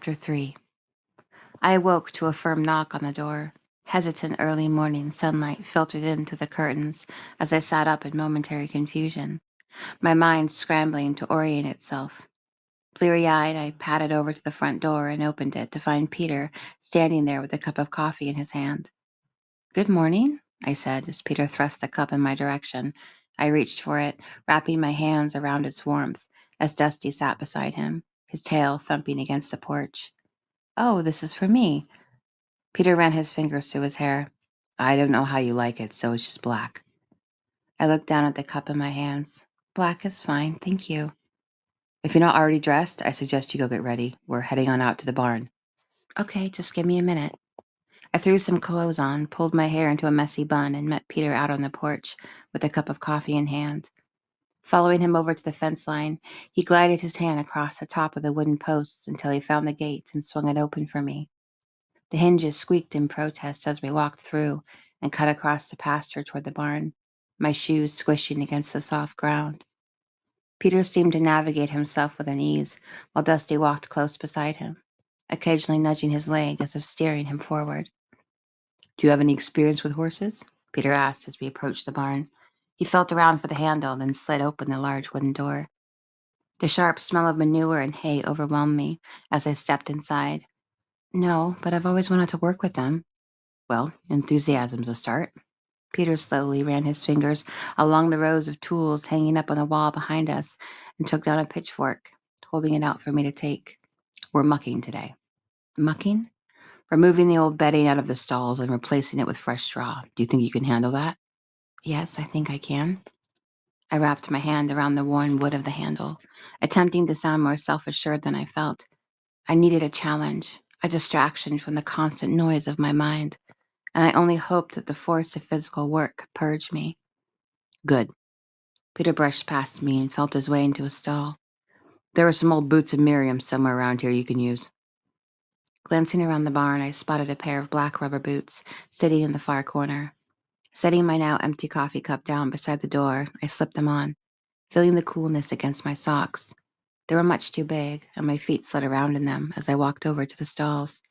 Chapter 3. I awoke to a firm knock on the door. Hesitant early morning sunlight filtered in through the curtains as I sat up in momentary confusion, my mind scrambling to orient itself. Bleary-eyed, I padded over to the front door and opened it to find Peter standing there with a cup of coffee in his hand. "Good morning," I said as Peter thrust the cup in my direction. I reached for it, wrapping my hands around its warmth as Dusty sat beside him, his tail thumping against the porch. "Oh, this is for me." Peter ran his fingers through his hair. "I don't know how you like it, so it's just black." I looked down at the cup in my hands. "Black is fine, thank you." "If you're not already dressed, I suggest you go get ready. We're heading on out to the barn." "Okay, just give me a minute." I threw some clothes on, pulled my hair into a messy bun, and met Peter out on the porch with a cup of coffee in hand. Following him over to the fence line, he glided his hand across the top of the wooden posts until he found the gate and swung it open for me. The hinges squeaked in protest as we walked through and cut across the pasture toward the barn, my shoes squishing against the soft ground. Peter seemed to navigate himself with an ease, while Dusty walked close beside him, occasionally nudging his leg as if steering him forward. "Do you have any experience with horses?" Peter asked as we approached the barn. He felt around for the handle, then slid open the large wooden door. The sharp smell of manure and hay overwhelmed me as I stepped inside. "No, but I've always wanted to work with them." "Well, enthusiasm's a start." Peter slowly ran his fingers along the rows of tools hanging up on the wall behind us and took down a pitchfork, holding it out for me to take. "We're mucking today." "Mucking?" "Removing the old bedding out of the stalls and replacing it with fresh straw. Do you think you can handle that?" "Yes, I think I can." I wrapped my hand around the worn wood of the handle, attempting to sound more self-assured than I felt. I needed a challenge, a distraction from the constant noise of my mind, and I only hoped that the force of physical work purged me. "Good." Peter brushed past me and felt his way into a stall. "There are some old boots of Miriam's somewhere around here you can use." Glancing around the barn, I spotted a pair of black rubber boots sitting in the far corner. Setting my now empty coffee cup down beside the door, I slipped them on, feeling the coolness against my socks. They were much too big, and my feet slid around in them as I walked over to the stalls.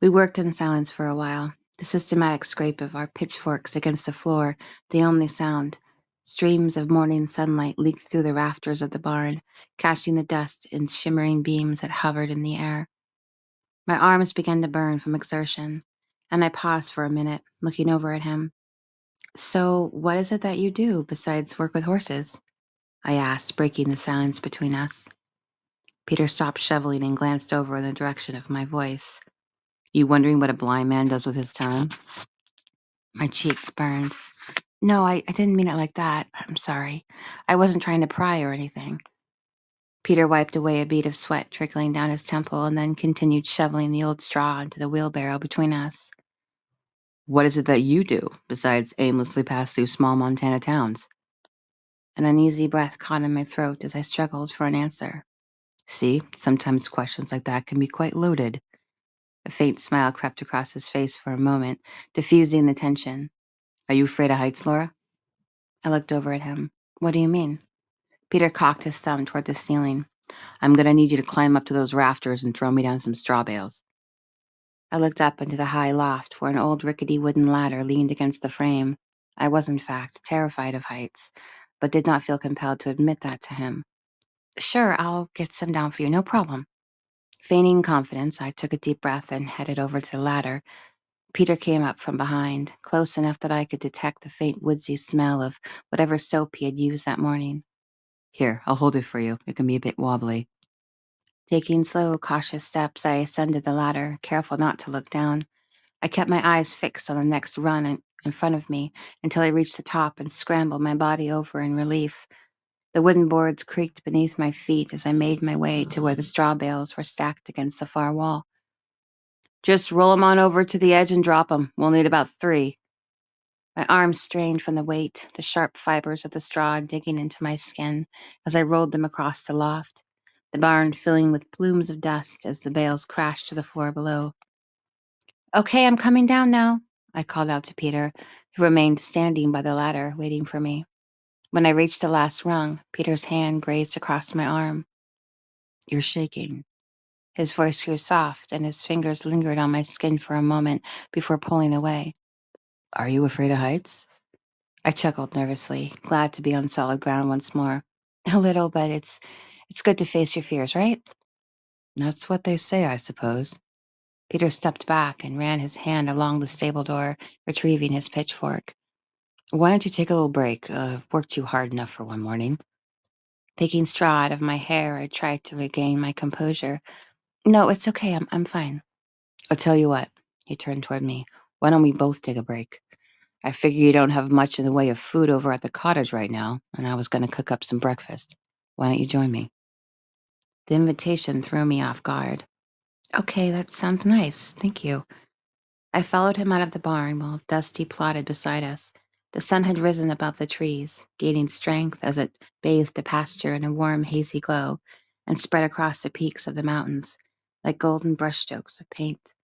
We worked in silence for a while, the systematic scrape of our pitchforks against the floor the only sound. Streams of morning sunlight leaked through the rafters of the barn, catching the dust in shimmering beams that hovered in the air. My arms began to burn from exertion, and I paused for a minute, looking over at him. "So, what is it that you do besides work with horses?" I asked, breaking the silence between us. Peter stopped shoveling and glanced over in the direction of my voice. "You wondering what a blind man does with his time?" My cheeks burned. "No, I didn't mean it like that. I'm sorry. I wasn't trying to pry or anything." Peter wiped away a bead of sweat trickling down his temple and then continued shoveling the old straw into the wheelbarrow between us. "What is it that you do, besides aimlessly pass through small Montana towns?" An uneasy breath caught in my throat as I struggled for an answer. "See, sometimes questions like that can be quite loaded." A faint smile crept across his face for a moment, diffusing the tension. "Are you afraid of heights, Laura?" I looked over at him. "What do you mean?" Peter cocked his thumb toward the ceiling. "I'm going to need you to climb up to those rafters and throw me down some straw bales." I looked up into the high loft where an old rickety wooden ladder leaned against the frame. I was, in fact, terrified of heights, but did not feel compelled to admit that to him. "Sure, I'll get some down for you, no problem." Feigning confidence, I took a deep breath and headed over to the ladder. Peter came up from behind, close enough that I could detect the faint woodsy smell of whatever soap he had used that morning. "Here, I'll hold it for you. It can be a bit wobbly." Taking slow, cautious steps, I ascended the ladder, careful not to look down. I kept my eyes fixed on the next run in front of me until I reached the top and scrambled my body over in relief. The wooden boards creaked beneath my feet as I made my way to where the straw bales were stacked against the far wall. "Just roll 'em on over to the edge and drop 'em. We'll need about 3. My arms strained from the weight, the sharp fibers of the straw digging into my skin as I rolled them across the loft, the barn filling with plumes of dust as the bales crashed to the floor below. "Okay, I'm coming down now," I called out to Peter, who remained standing by the ladder, waiting for me. When I reached the last rung, Peter's hand grazed across my arm. "You're shaking." His voice grew soft, and his fingers lingered on my skin for a moment before pulling away. Are you afraid of heights? I chuckled nervously, glad to be on solid ground once more. A little, but it's good to face your fears, right? That's what they say, I suppose. Peter stepped back and ran his hand along the stable door, retrieving his pitchfork. Why don't you take a little break? I've worked you hard enough for one morning. Taking straw out of my hair, I tried to regain my composure. No, it's okay. I'm fine. I'll tell you what. He turned toward me. Why don't we both take a break? I figure you don't have much in the way of food over at the cottage right now, and I was going to cook up some breakfast. Why don't you join me? The invitation threw me off guard. Okay, that sounds nice. Thank you. I followed him out of the barn while Dusty plodded beside us. The sun had risen above the trees, gaining strength as it bathed the pasture in a warm, hazy glow and spread across the peaks of the mountains like golden brushstrokes of paint.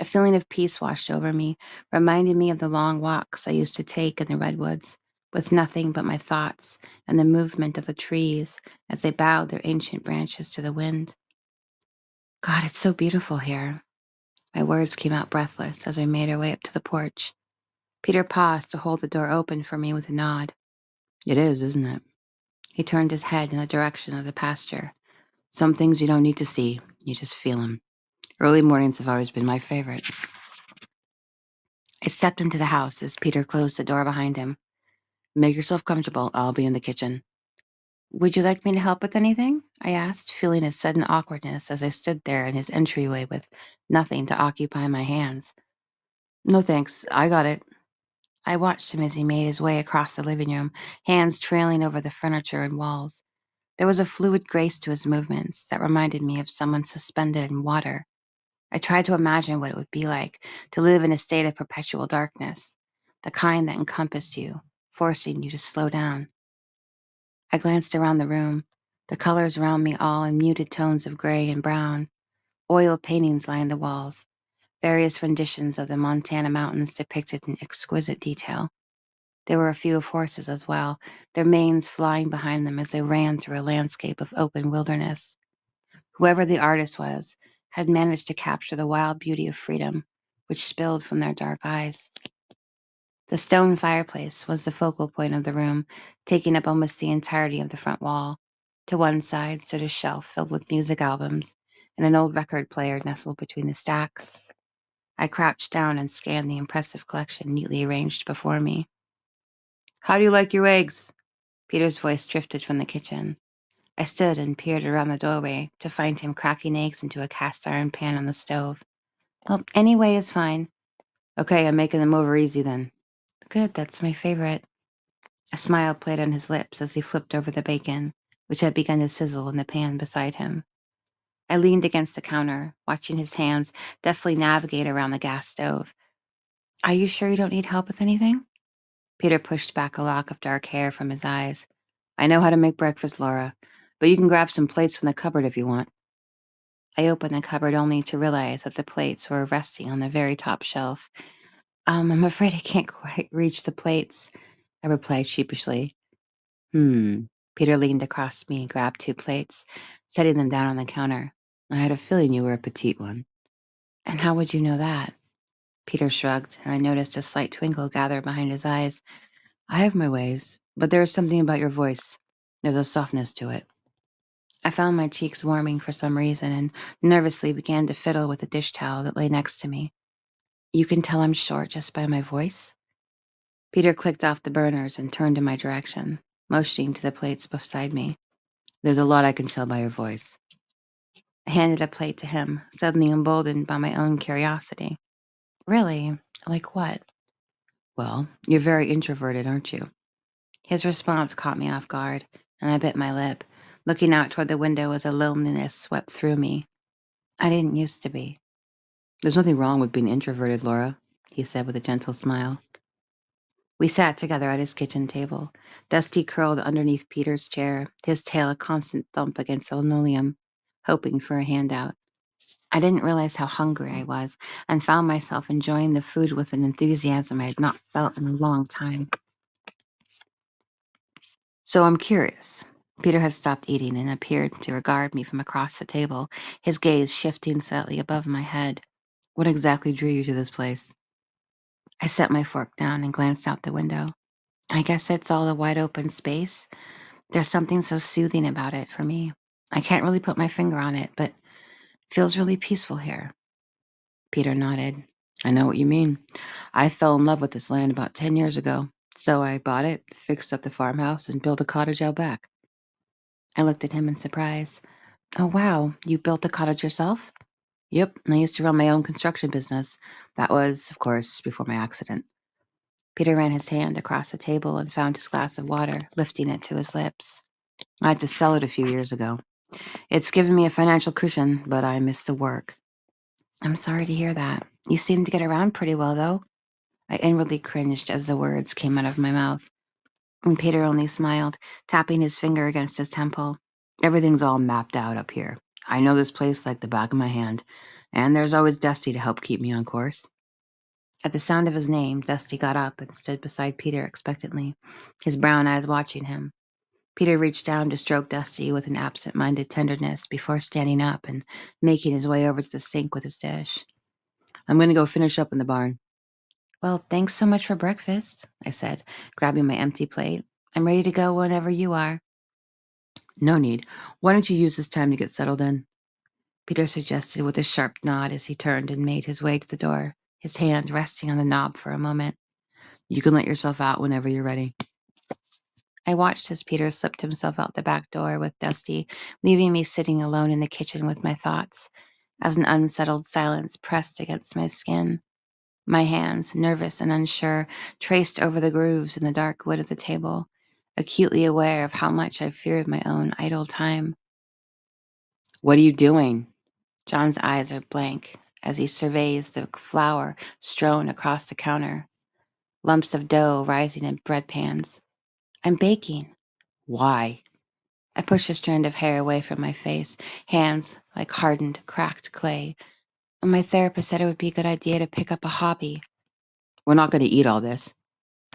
A feeling of peace washed over me, reminding me of the long walks I used to take in the redwoods, with nothing but my thoughts and the movement of the trees as they bowed their ancient branches to the wind. God, it's so beautiful here. My words came out breathless as we made our way up to the porch. Peter paused to hold the door open for me with a nod. It is, isn't it? He turned his head in the direction of the pasture. Some things you don't need to see, you just feel them. Early mornings have always been my favorite. I stepped into the house as Peter closed the door behind him. Make yourself comfortable. I'll be in the kitchen. Would you like me to help with anything? I asked, feeling a sudden awkwardness as I stood there in his entryway with nothing to occupy my hands. No thanks, I got it. I watched him as he made his way across the living room, hands trailing over the furniture and walls. There was a fluid grace to his movements that reminded me of someone suspended in water. I tried to imagine what it would be like to live in a state of perpetual darkness, the kind that encompassed you, forcing you to slow down. I glanced around the room, the colors around me all in muted tones of gray and brown. Oil paintings lined the walls, various renditions of the Montana mountains depicted in exquisite detail. There were a few of horses as well, their manes flying behind them as they ran through a landscape of open wilderness. Whoever the artist was had managed to capture the wild beauty of freedom, which spilled from their dark eyes. The stone fireplace was the focal point of the room, taking up almost the entirety of the front wall. To one side stood a shelf filled with music albums, and an old record player nestled between the stacks. I crouched down and scanned the impressive collection neatly arranged before me. How do you like your eggs? Peter's voice drifted from the kitchen. I stood and peered around the doorway to find him cracking eggs into a cast iron pan on the stove. Well, any way is fine. Okay, I'm making them over easy then. Good, that's my favorite. A smile played on his lips as he flipped over the bacon, which had begun to sizzle in the pan beside him. I leaned against the counter, watching his hands deftly navigate around the gas stove. Are you sure you don't need help with anything? Peter pushed back a lock of dark hair from his eyes. I know how to make breakfast, Laura, but you can grab some plates from the cupboard if you want. I opened the cupboard only to realize that the plates were resting on the very top shelf. I'm afraid I can't quite reach the plates, I replied sheepishly. Peter leaned across me and grabbed two plates, setting them down on the counter. I had a feeling you were a petite one. And how would you know that? Peter shrugged, and I noticed a slight twinkle gather behind his eyes. I have my ways, but there is something about your voice. There's a softness to it. I found my cheeks warming for some reason and nervously began to fiddle with the dish towel that lay next to me. You can tell I'm short just by my voice? Peter clicked off the burners and turned in my direction, motioning to the plates beside me. There's a lot I can tell by your voice. I handed a plate to him, suddenly emboldened by my own curiosity. Really? Like what? Well, you're very introverted, aren't you? His response caught me off guard, and I bit my lip, looking out toward the window as a loneliness swept through me. I didn't used to be. There's nothing wrong with being introverted, Laura, he said with a gentle smile. We sat together at his kitchen table, Dusty curled underneath Peter's chair, his tail a constant thump against the linoleum, hoping for a handout. I didn't realize how hungry I was and found myself enjoying the food with an enthusiasm I had not felt in a long time. So I'm curious. Peter had stopped eating and appeared to regard me from across the table, his gaze shifting slightly above my head. What exactly drew you to this place? I set my fork down and glanced out the window. I guess it's all a wide open space. There's something so soothing about it for me. I can't really put my finger on it, but it feels really peaceful here. Peter nodded. I know what you mean. I fell in love with this land about 10 years ago. So I bought it, fixed up the farmhouse, and built a cottage out back. I looked at him in surprise. Oh, wow. You built the cottage yourself? Yep. I used to run my own construction business. That was, of course, before my accident. Peter ran his hand across the table and found his glass of water, lifting it to his lips. I had to sell it a few years ago. It's given me a financial cushion, but I miss the work. I'm sorry to hear that. You seem to get around pretty well, though. I inwardly cringed as the words came out of my mouth. And Peter only smiled, tapping his finger against his temple. Everything's all mapped out up here. I know this place like the back of my hand, and there's always Dusty to help keep me on course. At the sound of his name, Dusty got up and stood beside Peter expectantly, his brown eyes watching him. Peter reached down to stroke Dusty with an absent-minded tenderness before standing up and making his way over to the sink with his dish. I'm going to go finish up in the barn. Well, thanks so much for breakfast, I said, grabbing my empty plate. I'm ready to go whenever you are. No need. Why don't you use this time to get settled in? Peter suggested with a sharp nod as he turned and made his way to the door, his hand resting on the knob for a moment. You can let yourself out whenever you're ready. I watched as Peter slipped himself out the back door with Dusty, leaving me sitting alone in the kitchen with my thoughts, as an unsettled silence pressed against my skin. My hands, nervous and unsure, traced over the grooves in the dark wood of the table, acutely aware of how much I feared my own idle time. What are you doing? John's eyes are blank as he surveys the flour strewn across the counter, lumps of dough rising in bread pans. I'm baking. Why? I pushed a strand of hair away from my face, hands like hardened, cracked clay. My therapist said it would be a good idea to pick up a hobby. We're not going to eat all this.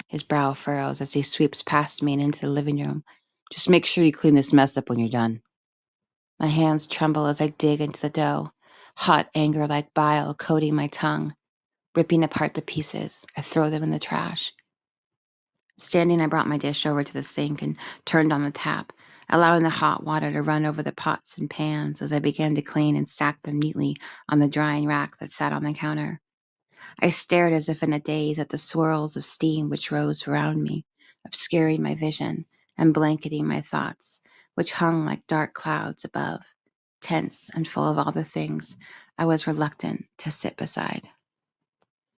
His brow furrows as he sweeps past me and into the living room. Just make sure you clean this mess up when you're done. My hands tremble as I dig into the dough, hot anger like bile coating my tongue. Ripping apart the pieces, I throw them in the trash. Standing, I brought my dish over to the sink and turned on the tap, allowing the hot water to run over the pots and pans as I began to clean and stack them neatly on the drying rack that sat on the counter. I stared as if in a daze at the swirls of steam which rose around me, obscuring my vision and blanketing my thoughts, which hung like dark clouds above, tense and full of all the things I was reluctant to sit beside.